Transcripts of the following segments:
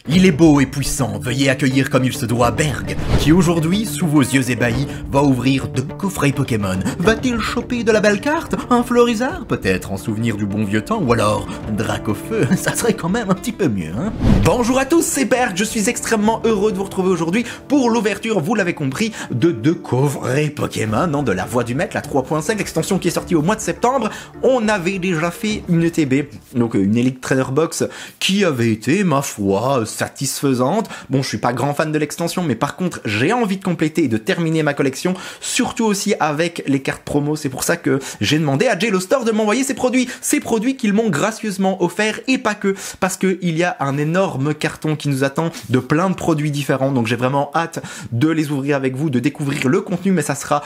Il est beau et puissant, veuillez accueillir comme il se doit Berg, qui aujourd'hui, sous vos yeux ébahis, va ouvrir 2 coffrets Pokémon. Va-t-il choper de la belle carte? Un Florizard, peut-être, en souvenir du bon vieux temps, ou alors Dracofeu, ça serait quand même un petit peu mieux, hein? Bonjour à tous, c'est Berg, je suis extrêmement heureux de vous retrouver aujourd'hui pour l'ouverture, vous l'avez compris, de 2 coffrets Pokémon, de la Voix du Maître, la 3.5, l'extension qui est sortie au mois de septembre. On avait déjà fait une ETB, donc une Elite Trainer Box, qui avait été, ma foi, satisfaisante. Bon, je suis pas grand fan de l'extension, mais par contre, j'ai envie de compléter et de terminer ma collection, surtout aussi avec les cartes promo. C'est pour ça que j'ai demandé à Jello Store de m'envoyer ces produits qu'ils m'ont gracieusement offerts, et pas que, parce que il y a un énorme carton qui nous attend de plein de produits différents, donc j'ai vraiment hâte de les ouvrir avec vous, de découvrir le contenu, mais ça sera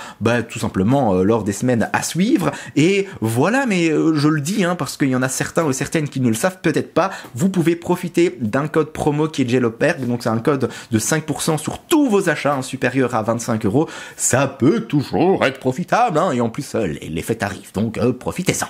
tout simplement lors des semaines à suivre. Et voilà, mais je le dis, parce qu'il y en a certains ou certaines qui ne le savent peut-être pas, vous pouvez profiter d'un code promo qui est JelloBerg, donc c'est un code de 5% sur tous vos achats supérieurs à 25 €. Ça peut toujours être profitable, et en plus les fêtes arrivent, donc profitez-en.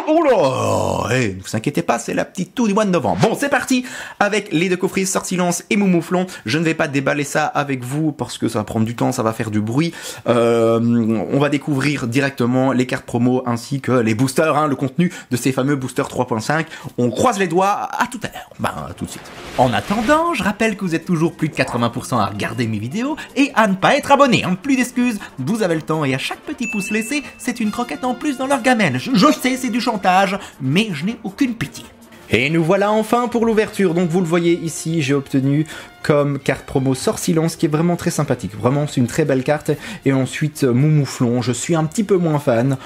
Oula, ne vous inquiétez pas, c'est la petite toux du mois de novembre. Bon, c'est parti avec les 2 coffrets Sortilance et Moumouflon. Je ne vais pas déballer ça avec vous parce que ça va prendre du temps, ça va faire du bruit. On va découvrir directement les cartes promo ainsi que les boosters, le contenu de ces fameux boosters 3.5. On croise les doigts, à tout à l'heure. Tout de suite. En attendant, je rappelle que vous êtes toujours plus de 80% à regarder mes vidéos et à ne pas être abonné. Plus d'excuses, vous avez le temps et à chaque petit pouce laissé, c'est une croquette en plus dans leur gamelle. Je sais, c'est du chantage, mais je n'ai aucune pitié. Et nous voilà enfin pour l'ouverture. Donc vous le voyez ici, j'ai obtenu comme carte promo Sortilance, qui est vraiment très sympathique. Vraiment, c'est une très belle carte. Et ensuite, Moumouflon, je suis un petit peu moins fan.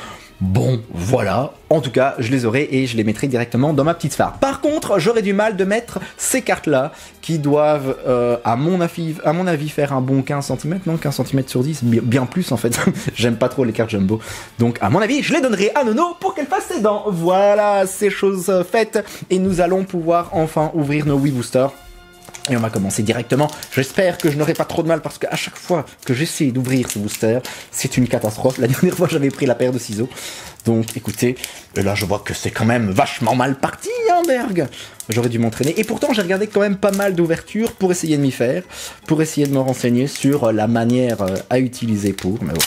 Bon, voilà. En tout cas, je les aurai et je les mettrai directement dans ma petite phare. Par contre, j'aurais du mal de mettre ces cartes-là, qui doivent, à mon avis, faire un bon 15 cm. Non, 15 cm sur 10, bien plus en fait. J'aime pas trop les cartes jumbo. Donc, à mon avis, je les donnerai à Nono pour qu'elle fasse ses dents. Voilà, c'est chose faite. Et nous allons pouvoir enfin ouvrir nos Wii Boosters. Et on va commencer directement. J'espère que je n'aurai pas trop de mal parce qu'à chaque fois que j'essaie d'ouvrir ce booster, c'est une catastrophe. La dernière fois, j'avais pris la paire de ciseaux. Donc, écoutez, là, je vois que c'est quand même vachement mal parti, Berg. J'aurais dû m'entraîner. Et pourtant, j'ai regardé quand même pas mal d'ouvertures pour essayer de m'y faire, pour essayer de me renseigner sur la manière à utiliser pour. Mais bon,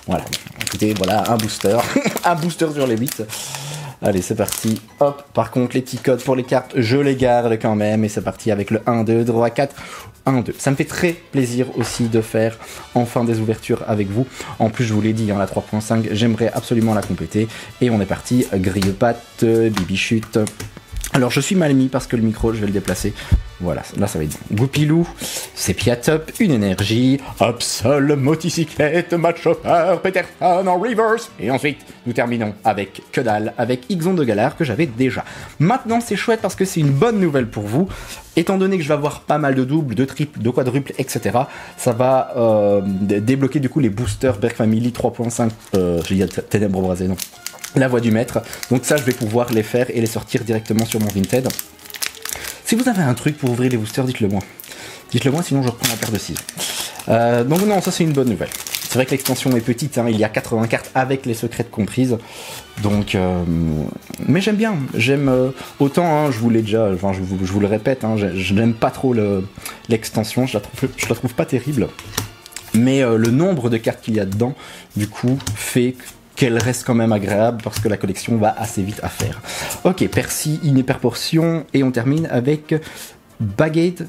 voilà. Écoutez, voilà, un booster. Un booster sur les 8. Allez, c'est parti. Hop, par contre, les petits codes pour les cartes, je les garde quand même. Et c'est parti avec le 1-2, droit 4, 1-2. Ça me fait très plaisir aussi de faire enfin des ouvertures avec vous. En plus, je vous l'ai dit, la 3.5, j'aimerais absolument la compléter. Et on est parti, grille-patte, bibichute. Alors, je suis mal mis parce que le micro, je vais le déplacer. Voilà, là, ça va être bon. Goupilou, Sepia-Top, une énergie, Absol, motocyclette, Matchhopper, Peterson en reverse. Et ensuite, nous terminons avec que dalle, avec Ixon de Galar que j'avais déjà. Maintenant, c'est chouette parce que c'est une bonne nouvelle pour vous. Étant donné que je vais avoir pas mal de doubles, de triples, de quadruples, etc., ça va débloquer du coup les boosters Berg Family 3.5. J'ai dit Ténèbres Brasées, non. La Voix du Maître. Donc ça, je vais pouvoir les faire et les sortir directement sur mon Vinted. Si vous avez un truc pour ouvrir les boosters, dites-le moi. Dites-le moi, sinon je reprends la paire de ciseaux. Donc non, ça c'est une bonne nouvelle. C'est vrai que l'extension est petite, il y a 80 cartes avec les secrètes comprises. Donc, mais j'aime bien. J'aime autant, je vous l'ai déjà, enfin, je vous le répète, je n'aime pas trop l'extension, je la trouve pas terrible. Mais le nombre de cartes qu'il y a dedans, du coup, fait qu'elle reste quand même agréable parce que la collection va assez vite à faire. Ok, Percy, Hyperportion, et on termine avec Bagate,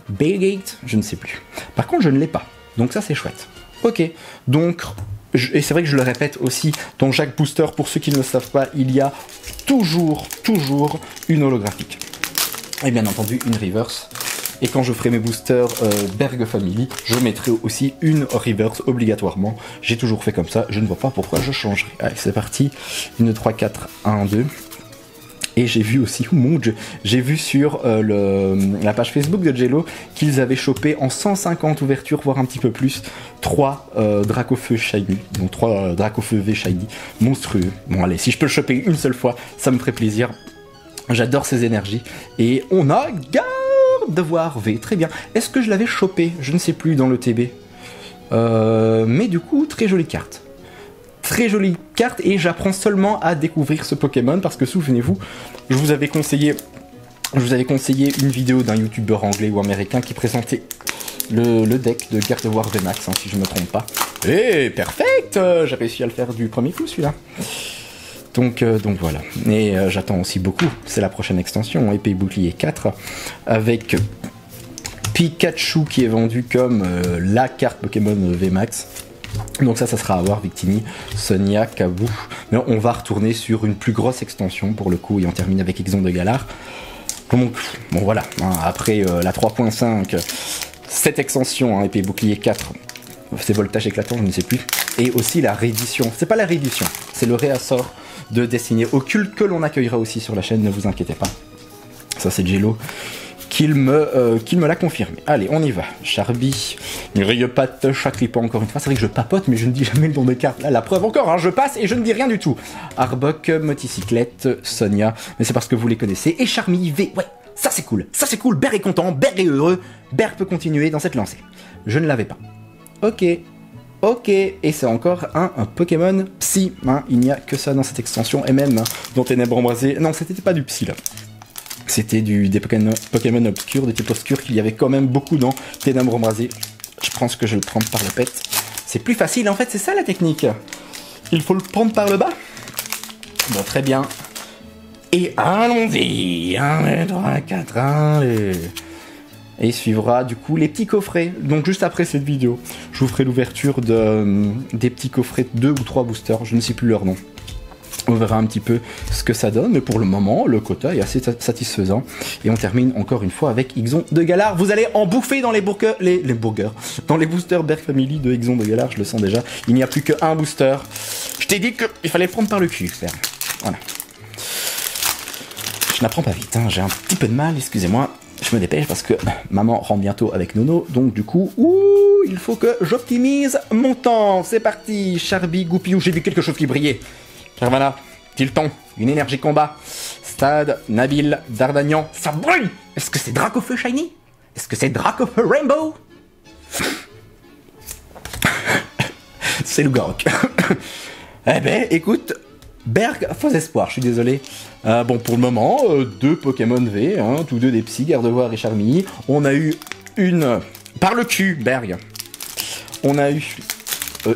je ne sais plus. Par contre, je ne l'ai pas, donc ça c'est chouette. Ok, donc, et c'est vrai que je le répète aussi, dans chaque booster, pour ceux qui ne le savent pas, il y a toujours une holographique. Et bien entendu, une reverse. Et quand je ferai mes boosters Berg Family, je mettrai aussi une reverse obligatoirement. J'ai toujours fait comme ça, je ne vois pas pourquoi je changerai. Allez, c'est parti. Une 3, 4, 1, 2. Et j'ai vu aussi, j'ai vu sur la page Facebook de Jello qu'ils avaient chopé en 150 ouvertures, voire un petit peu plus, 3 Dracofeu Shiny. Donc 3 Dracofeu V Shiny. Monstrueux. Bon allez, si je peux le choper une seule fois, ça me ferait plaisir. J'adore ces énergies. Et on a Devoir V, très bien. Est-ce que je l'avais chopé? Je ne sais plus dans le TB. Mais du coup, très jolie carte. Très jolie carte et j'apprends seulement à découvrir ce Pokémon parce que souvenez-vous, je vous avais conseillé je vous avais conseillé une vidéo d'un youtubeur anglais ou américain qui présentait le deck de Gardevoir VMAX, hein, si je ne me trompe pas. Et perfect, j'ai réussi à le faire du premier coup celui-là. Donc voilà. Et j'attends aussi beaucoup, c'est la prochaine extension, épée bouclier 4, avec Pikachu qui est vendu comme la carte Pokémon VMAX. Donc ça sera à voir, Victini, Sonia, Kabu. Mais on va retourner sur une plus grosse extension pour le coup, et on termine avec Exon de Galar. Donc, bon voilà, hein, après la 3.5, cette extension, hein, épée bouclier 4, c'est voltage éclatant, je ne sais plus. Et aussi la réédition, c'est pas la réédition, c'est le réassort de Destinée Occulte que l'on accueillera aussi sur la chaîne, ne vous inquiétez pas. Ça c'est Jello qu'il me l'a confirmé. Allez, on y va. Charby, Grillepatte, Chaclipan encore une fois. C'est vrai que je papote, mais je ne dis jamais le nom des cartes. Là, la preuve encore, hein, je passe et je ne dis rien du tout. Arbok, Moticyclette, Sonia, mais c'est parce que vous les connaissez. Et Charmy, V, ouais, ça c'est cool. Ça c'est cool, Berg est content, Berg est heureux. Berg peut continuer dans cette lancée. Je ne l'avais pas. Ok. Ok, et c'est encore un Pokémon Psy. Hein. Il n'y a que ça dans cette extension, et même dans Ténèbres Embrasées. Non, c'était pas du Psy là. C'était des Pokémon obscurs, des types obscurs qu'il y avait quand même beaucoup dans Ténèbres Embrasées. Je pense que je vais le prendre par la pète. C'est plus facile, en fait, c'est ça la technique. Il faut le prendre par le bas. Bon, très bien. Et allons-y. 1, 2, 3, 4, allez. Et il suivra du coup les petits coffrets. Donc juste après cette vidéo, je vous ferai l'ouverture des petits coffrets 2 ou 3 boosters, je ne sais plus leur nom. On verra un petit peu ce que ça donne, mais pour le moment, le quota est assez satisfaisant. Et on termine encore une fois avec Exon de Galar. Vous allez en bouffer dans les burgers, dans les boosters Berg Family de Exon de Galar, je le sens déjà. Il n'y a plus qu'un booster. Je t'ai dit qu'il fallait le prendre par le cul, frère. Voilà. Je n'apprends pas vite, hein. J'ai un petit peu de mal, excusez-moi. Je me dépêche parce que maman rentre bientôt avec Nono, donc du coup, il faut que j'optimise mon temps. C'est parti, Charby, Goupillou, j'ai vu quelque chose qui brillait. Carvana, Tilton, une énergie combat. Stade, Nabil, Dardagnan, ça brûle. Est-ce que c'est Dracofeu Shiny? Est-ce que c'est Dracofeu Rainbow? C'est le Garok. Eh ben, écoute, Berg, faux espoir, je suis désolé. Bon, pour le moment, 2 Pokémon V, hein, tous deux des Psy, Gardevoir et Charmy. On a eu une... Par le cul, Berg. On a eu...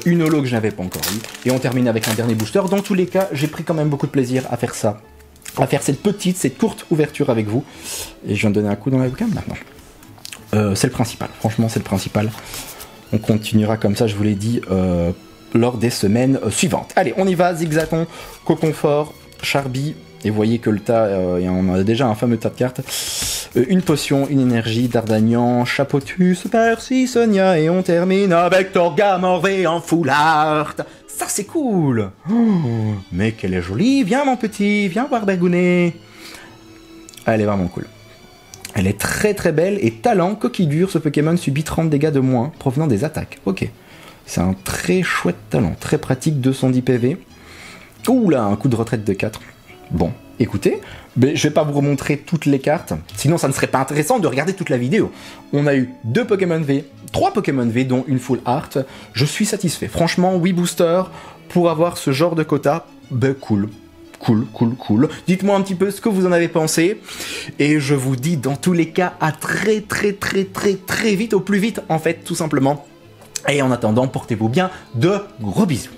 une holo que je n'avais pas encore eu, et on termine avec un dernier booster. Dans tous les cas, j'ai pris quand même beaucoup de plaisir à faire ça, à faire cette courte ouverture avec vous, et je viens de donner un coup dans la webcam maintenant. C'est le principal, franchement c'est le principal. On continuera comme ça, je vous l'ai dit, lors des semaines suivantes. Allez, on y va, Zigzaton, Coconfort, Charby, et vous voyez que le tas, on a déjà un fameux tas de cartes. Une potion, une énergie, Dardagnan, Chapotus, Percy, Sonia, et on termine avec Torgamorvé en full art. Ça c'est cool. Oh, mais qu'elle est jolie. Viens mon petit, viens voir Bagounet. Elle est vraiment cool. Elle est très très belle, et talent, coquille dure, ce Pokémon subit 30 dégâts de moins provenant des attaques. Ok. C'est un très chouette talent, très pratique, 210 PV. Ouh là, un coup de retraite de 4. Bon, écoutez, mais je vais pas vous remontrer toutes les cartes, sinon ça ne serait pas intéressant de regarder toute la vidéo. On a eu 2 Pokémon V, 3 Pokémon V, dont une full art. Je suis satisfait. Franchement, 8 boosters pour avoir ce genre de quota, ben cool. Cool. Dites-moi un petit peu ce que vous en avez pensé. Et je vous dis dans tous les cas à très vite, au plus vite en fait, tout simplement. Et en attendant, portez-vous bien, de gros bisous.